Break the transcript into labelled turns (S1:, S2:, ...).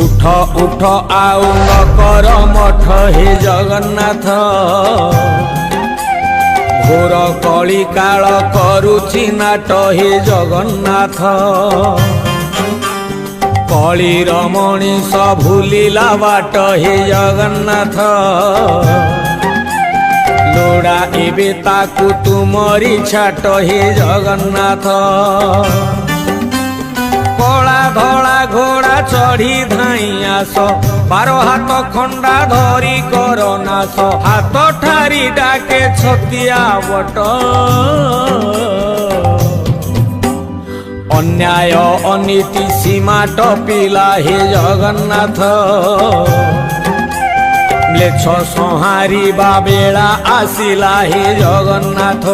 S1: उठ उठ आउ न कर मठ हे जगन्नाथ घोर कली काल करुछि नाट हे जगन्नाथ कलीर मनीष भूलिला बाट हे जगन्नाथ लोड़ा एबे ताकू तुमरी छाट हे जगन्नाथ कला धला घोड़ा चढ़ी धाई आस 12 हाथ खंडा धरी कर नाश हाथ ठारी डाके छतिया बट अन्याय अनीति सीमा टपिला हे जगन्नाथ म्लेच्छ संहारिबा बेला आसिला हे जगन्नाथ